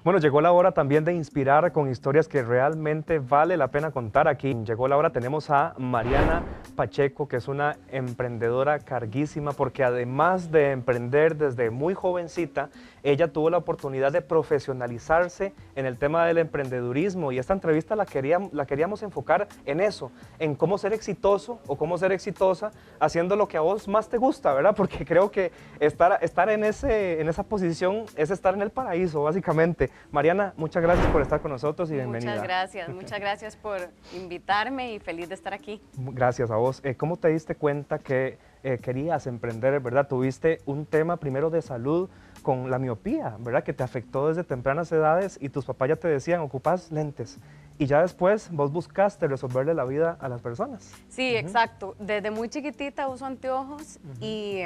Bueno, llegó la hora también de inspirar con historias que realmente vale la pena contar aquí. Llegó la hora, tenemos a Mariana Pacheco, que es una emprendedora carguísima, porque además de emprender desde muy jovencita, ella tuvo la oportunidad de profesionalizarse en el tema del emprendedurismo, y esta entrevista la queríamos enfocar en eso, en cómo ser exitoso o cómo ser exitosa haciendo lo que a vos más te gusta, ¿verdad? Porque creo que estar en esa posición es estar en el paraíso, básicamente. Mariana, muchas gracias por estar con nosotros y bienvenida. Muchas gracias por invitarme y feliz de estar aquí. Gracias a vos. ¿Cómo te diste cuenta que querías emprender, verdad? Tuviste un tema primero de salud con la miopía, ¿verdad? Que te afectó desde tempranas edades y tus papás ya te decían, ocupas lentes. Y ya después vos buscaste resolverle la vida a las personas. Sí, exacto. Desde muy chiquitita uso anteojos y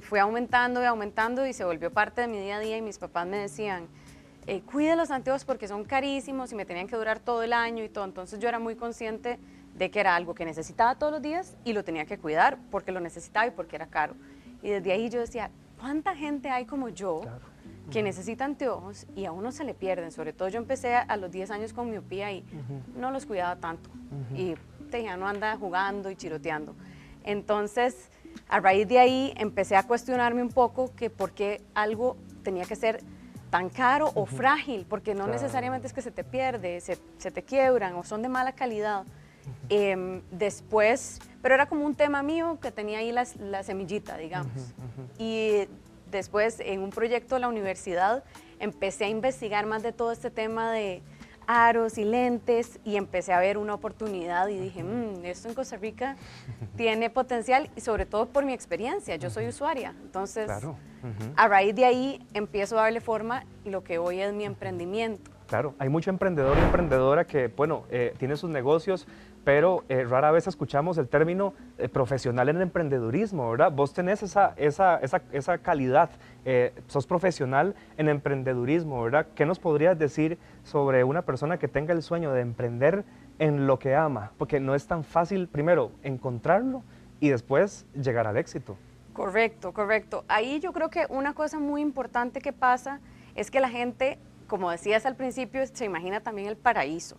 fui aumentando y aumentando y se volvió parte de mi día a día y mis papás me decían, cuida los anteojos porque son carísimos y me tenían que durar todo el año y todo. Entonces yo era muy consciente de que era algo que necesitaba todos los días y lo tenía que cuidar porque lo necesitaba y porque era caro. Y desde ahí yo decía, ¿cuánta gente hay como yo que necesita anteojos y a uno se le pierden? Sobre todo yo empecé a los 10 años con miopía y no los cuidaba tanto. Y ya no anda jugando y chiroteando. Entonces, a raíz de ahí empecé a cuestionarme un poco que por qué algo tenía que ser tan caro o frágil, porque no necesariamente es que se te pierde, se te quiebran o son de mala calidad. Después, pero era como un tema mío que tenía ahí la semillita, digamos. Y después, en un proyecto de la universidad, empecé a investigar más de todo este tema de aros y lentes y empecé a ver una oportunidad y dije, esto en Costa Rica tiene potencial y sobre todo por mi experiencia, yo soy usuaria, entonces a raíz de ahí empiezo a darle forma a lo que hoy es mi emprendimiento. Claro, hay mucho emprendedor y emprendedora que, bueno, tiene sus negocios, pero rara vez escuchamos el término profesional en el emprendedurismo, ¿verdad? Vos tenés esa calidad, sos profesional en emprendedurismo, ¿verdad? ¿Qué nos podrías decir sobre una persona que tenga el sueño de emprender en lo que ama? Porque no es tan fácil, primero, encontrarlo y después llegar al éxito. Correcto, correcto. Ahí yo creo que una cosa muy importante que pasa es que la gente, como decías al principio, se imagina también el paraíso.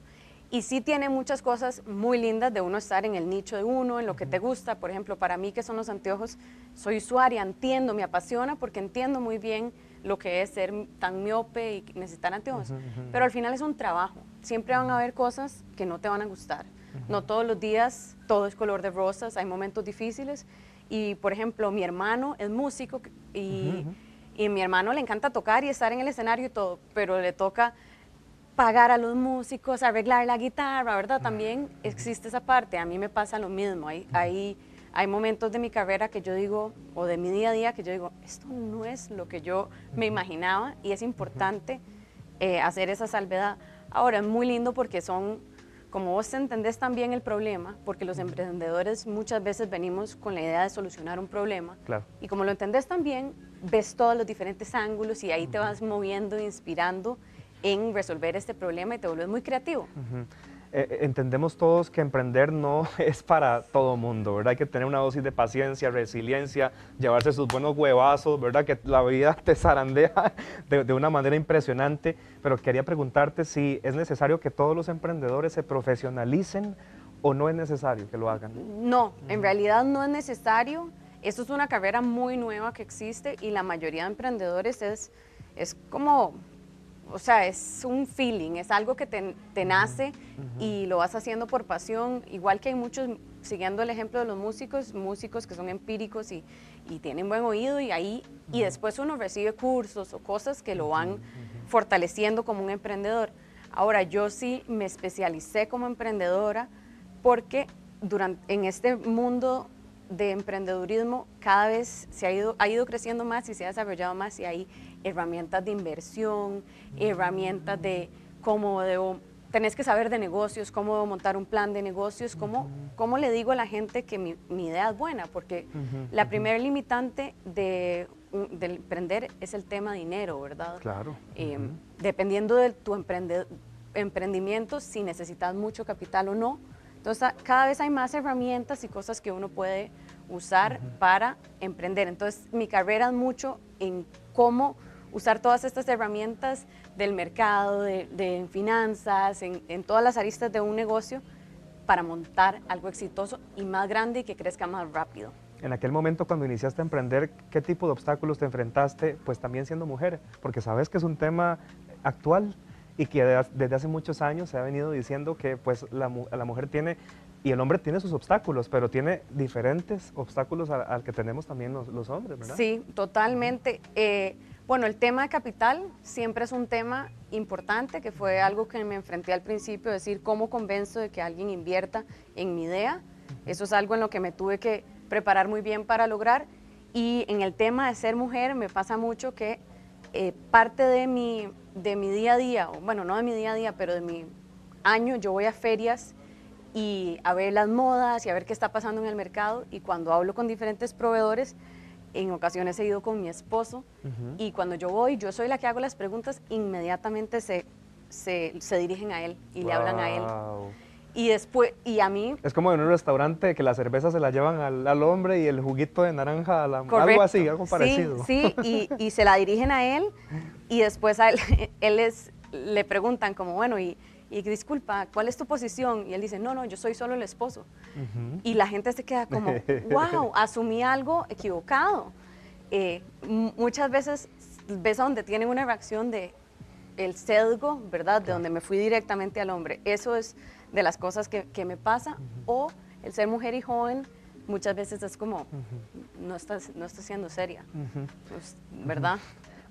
Y sí tiene muchas cosas muy lindas de uno estar en el nicho de uno, en lo que te gusta. Por ejemplo, para mí que son los anteojos, soy usuaria, entiendo, me apasiona porque entiendo muy bien lo que es ser tan miope y necesitar anteojos. Pero al final es un trabajo. Siempre van a haber cosas que no te van a gustar. No todos los días todo es color de rosas, hay momentos difíciles. Y, por ejemplo, mi hermano es músico y a mi hermano le encanta tocar y estar en el escenario y todo, pero le toca pagar a los músicos, arreglar la guitarra, ¿verdad? También existe esa parte, a mí me pasa lo mismo, hay momentos de mi carrera que yo digo, o de mi día a día, que yo digo, esto no es lo que yo me imaginaba y es importante hacer esa salvedad. Ahora, es muy lindo porque son, como vos entendés también el problema, porque los emprendedores muchas veces venimos con la idea de solucionar un problema, y como lo entendés también, ves todos los diferentes ángulos y ahí te vas moviendo, inspirando en resolver este problema y te vuelves muy creativo. Entendemos todos que emprender no es para todo mundo, ¿verdad? Hay que tener una dosis de paciencia, resiliencia, llevarse sus buenos huevazos, ¿verdad? Que la vida te zarandea de una manera impresionante, pero quería preguntarte si es necesario que todos los emprendedores se profesionalicen o no es necesario que lo hagan. No, en realidad no es necesario. Esto es una carrera muy nueva que existe y la mayoría de emprendedores es como, o sea, es un feeling, es algo que te nace y lo vas haciendo por pasión, igual que hay muchos, siguiendo el ejemplo de los músicos que son empíricos y tienen buen oído y ahí, y después uno recibe cursos o cosas que lo van fortaleciendo como un emprendedor. Ahora, yo sí me especialicé como emprendedora porque en este mundo de emprendedurismo cada vez ha ido creciendo más y se ha desarrollado más y hay herramientas de inversión, herramientas de cómo tenés que saber de negocios, cómo debo montar un plan de negocios, cómo le digo a la gente que mi idea es buena, porque la primera limitante del emprender es el tema dinero, ¿verdad? Claro. Dependiendo de tu emprendimiento, si necesitas mucho capital o no. Entonces, cada vez hay más herramientas y cosas que uno puede usar para emprender. Entonces, mi carrera es mucho en cómo usar todas estas herramientas del mercado, de finanzas, en todas las aristas de un negocio para montar algo exitoso y más grande y que crezca más rápido. En aquel momento cuando iniciaste a emprender, ¿qué tipo de obstáculos te enfrentaste? Pues también siendo mujer, porque sabes que es un tema actual y que desde hace muchos años se ha venido diciendo que pues la mujer tiene, y el hombre tiene sus obstáculos, pero tiene diferentes obstáculos al que tenemos también los hombres, ¿verdad? Sí, totalmente. Bueno, el tema de capital siempre es un tema importante, que fue algo que me enfrenté al principio, decir cómo convenzo de que alguien invierta en mi idea. Eso es algo en lo que me tuve que preparar muy bien para lograr. Y en el tema de ser mujer me pasa mucho que parte de mi día a día, o bueno, no de mi día a día, pero de mi año, yo voy a ferias y a ver las modas y a ver qué está pasando en el mercado, y cuando hablo con diferentes proveedores, en ocasiones he ido con mi esposo, y cuando yo voy, yo soy la que hago las preguntas, inmediatamente se dirigen a él y le hablan a él. Y después, y a mí... Es como en un restaurante que la cerveza se la llevan al hombre y el juguito de naranja a la mujer, algo así, algo parecido. Sí, y se la dirigen a él, y después a él, le preguntan como, bueno, y disculpa, ¿cuál es tu posición? Y él dice, no, yo soy solo el esposo. Y la gente se queda como, wow, asumí algo equivocado. Muchas veces ves a donde tienen una reacción de el sesgo, ¿verdad? De donde me fui directamente al hombre. Eso es de las cosas que me pasa. O el ser mujer y joven, muchas veces es como, no estás siendo seria, pues, ¿verdad?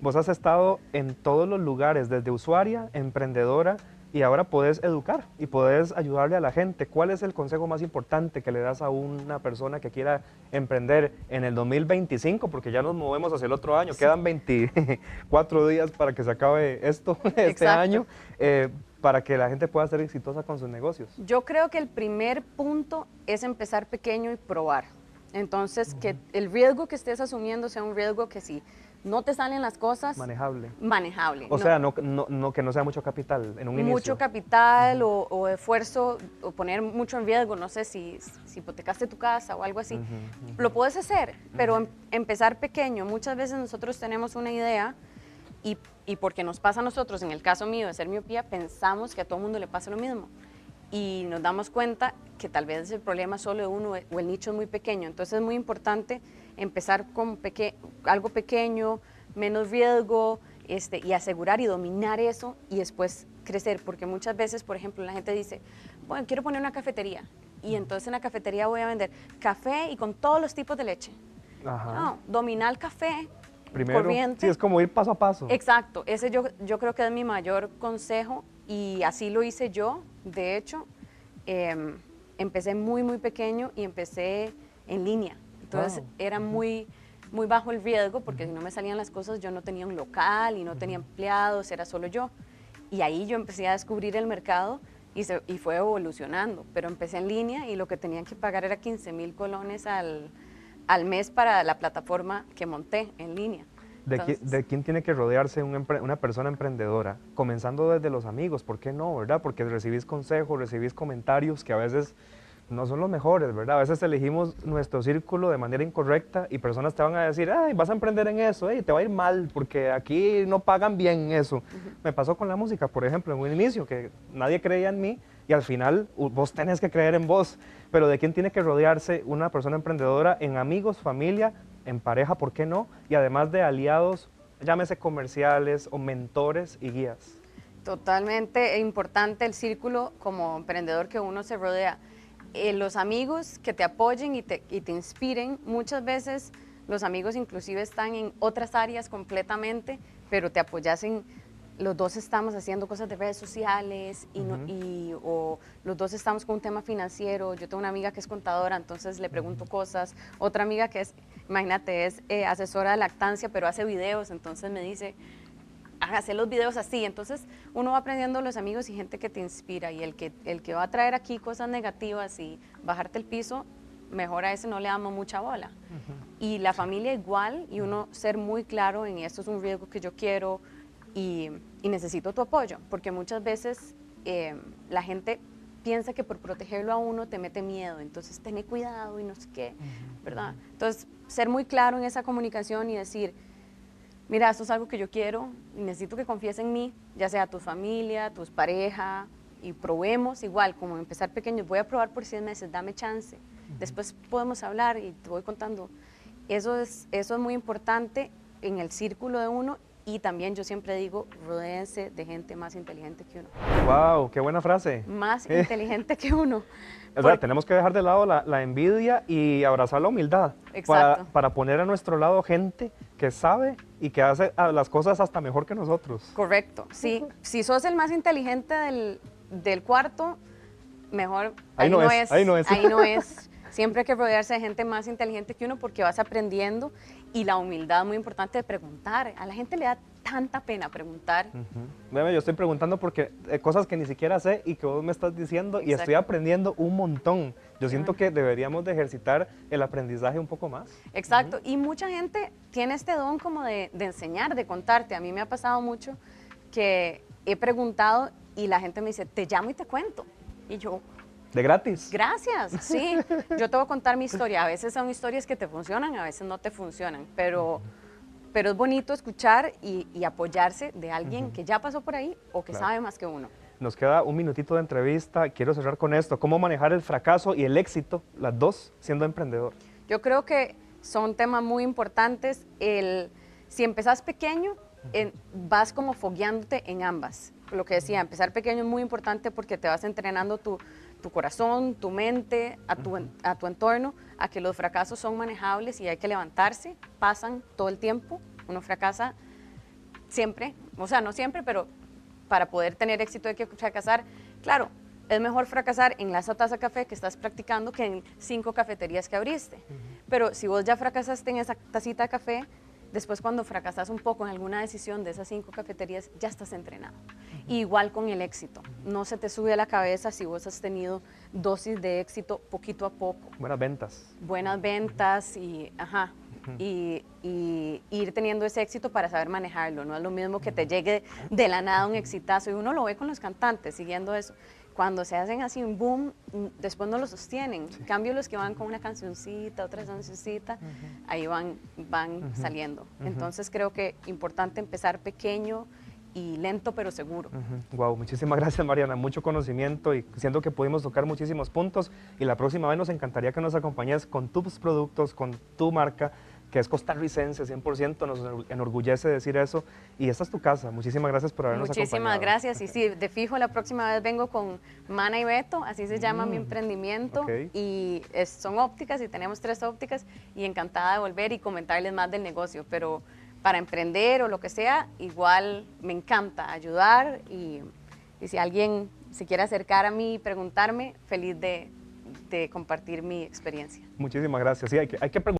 Vos has estado en todos los lugares, desde usuaria, emprendedora, y ahora podés educar y podés ayudarle a la gente. ¿Cuál es el consejo más importante que le das a una persona que quiera emprender en el 2025? Porque ya nos movemos hacia el otro año, sí. Quedan 24 días para que se acabe esto, este año, para que la gente pueda ser exitosa con sus negocios. Yo creo que el primer punto es empezar pequeño y probar. Entonces, que el riesgo que estés asumiendo sea un riesgo que sí, no te salen las cosas... Manejable. O sea, que no sea mucho capital en un inicio. Mucho capital o esfuerzo, o poner mucho en riesgo, no sé si hipotecaste tu casa o algo así. Lo puedes hacer, pero empezar pequeño. Muchas veces nosotros tenemos una idea y porque nos pasa a nosotros, en el caso mío de ser miopía, pensamos que a todo el mundo le pasa lo mismo. Y nos damos cuenta que tal vez el problema solo de uno o el nicho es muy pequeño. Entonces es muy importante empezar con algo pequeño, menos riesgo, y asegurar y dominar eso y después crecer. Porque muchas veces, por ejemplo, la gente dice, bueno, quiero poner una cafetería y entonces en la cafetería voy a vender café y con todos los tipos de leche. Ajá. No, dominar el café, primero, corriente. Sí, es como ir paso a paso. Exacto, ese yo creo que es mi mayor consejo y así lo hice yo. De hecho, empecé muy pequeño y empecé en línea. Entonces era muy bajo el riesgo porque si no me salían las cosas, yo no tenía un local y no tenía empleados, era solo yo. Y ahí yo empecé a descubrir el mercado y fue evolucionando. Pero empecé en línea y lo que tenían que pagar era 15,000 colones al mes para la plataforma que monté en línea. ¿De quién tiene que rodearse una persona emprendedora? Comenzando desde los amigos, ¿por qué no, verdad? Porque recibís consejos, recibís comentarios que a veces no son los mejores, ¿verdad? A veces elegimos nuestro círculo de manera incorrecta y personas te van a decir, ay, vas a emprender en eso, te va a ir mal porque aquí no pagan bien eso. Me pasó con la música, por ejemplo, en un inicio, que nadie creía en mí y al final vos tenés que creer en vos. Pero ¿de quién tiene que rodearse una persona emprendedora? En amigos, familia, en pareja, ¿por qué no? Y además de aliados, llámese comerciales o mentores y guías. Totalmente importante el círculo como emprendedor que uno se rodea. Los amigos que te apoyen y te inspiren, muchas veces los amigos inclusive están en otras áreas completamente, pero te apoyas los dos estamos haciendo cosas de redes sociales o los dos estamos con un tema financiero. Yo tengo una amiga que es contadora, entonces le pregunto cosas. Otra amiga que es, imagínate, es asesora de lactancia, pero hace videos, entonces me dice, hacer los videos así. Entonces uno va aprendiendo los amigos y gente que te inspira, y el que va a traer aquí cosas negativas y bajarte el piso, mejor a ese no le damos mucha bola. Y la familia igual, y uno ser muy claro en esto es un riesgo que yo quiero y necesito tu apoyo, porque muchas veces la gente piensa que por protegerlo a uno te mete miedo, entonces tené cuidado y no sé qué, ¿verdad? Entonces ser muy claro en esa comunicación y decir, mira, esto es algo que yo quiero y necesito que confíes en mí, ya sea tu familia, tus pareja, y probemos igual, como empezar pequeños, voy a probar por 6 meses, dame chance, después podemos hablar y te voy contando. Eso es muy importante en el círculo de uno y también yo siempre digo, rodéense de gente más inteligente que uno. ¡Wow! ¡Qué buena frase! Más inteligente que uno. O sea, tenemos que dejar de lado la envidia y abrazar la humildad. Exacto. Para poner a nuestro lado gente que sabe y que hace las cosas hasta mejor que nosotros. Correcto, sí. Si sos el más inteligente del cuarto, mejor ahí no es. Ahí no es. Siempre hay que rodearse de gente más inteligente que uno porque vas aprendiendo y la humildad es muy importante de preguntar. A la gente le da tanta pena preguntar. Yo estoy preguntando porque cosas que ni siquiera sé y que vos me estás diciendo y estoy aprendiendo un montón. Yo siento que deberíamos de ejercitar el aprendizaje un poco más. Exacto, y mucha gente tiene este don como de enseñar, de contarte. A mí me ha pasado mucho que he preguntado y la gente me dice, te llamo y te cuento. Y yo... ¿De gratis? Gracias, sí. Yo te voy a contar mi historia. A veces son historias que te funcionan, a veces no te funcionan, pero es bonito escuchar y apoyarse de alguien que ya pasó por ahí o que sabe más que uno. Nos queda un minutito de entrevista. Quiero cerrar con esto. ¿Cómo manejar el fracaso y el éxito, las dos, siendo emprendedor? Yo creo que son temas muy importantes. Si empezás pequeño, vas como fogueándote en ambas. Lo que decía, empezar pequeño es muy importante porque te vas entrenando tu corazón, tu mente, a tu entorno, a que los fracasos son manejables y hay que levantarse, pasan todo el tiempo, uno fracasa siempre, o sea, no siempre, pero para poder tener éxito hay que fracasar. Claro, es mejor fracasar en esa taza de café que estás practicando que en 5 cafeterías que abriste. Pero si vos ya fracasaste en esa tacita de café, después cuando fracasas un poco en alguna decisión de esas 5 cafeterías, ya estás entrenado. Igual con el éxito, no se te sube a la cabeza si vos has tenido dosis de éxito poquito a poco. Buenas ventas. Buenas ventas y ir teniendo ese éxito para saber manejarlo. No es lo mismo que te llegue de la nada un exitazo y uno lo ve con los cantantes siguiendo eso. Cuando se hacen así un boom, después no lo sostienen. En cambio, los que van con una cancioncita, otra cancioncita, ahí van saliendo. Entonces creo que es importante empezar pequeño y lento pero seguro. Wow, muchísimas gracias, Mariana, mucho conocimiento y siento que pudimos tocar muchísimos puntos y la próxima vez nos encantaría que nos acompañes con tus productos, con tu marca, que es costarricense 100%, nos enorgullece decir eso y esta es tu casa. Muchísimas gracias por habernos acompañado. Muchísimas gracias y sí, de fijo la próxima vez vengo con Mana y Beto, así se llama mi emprendimiento y son ópticas y tenemos 3 ópticas y encantada de volver y comentarles más del negocio, pero para emprender o lo que sea, igual me encanta ayudar y si alguien se quiere acercar a mí y preguntarme, feliz de compartir mi experiencia. Muchísimas gracias. Sí, hay que preguntar.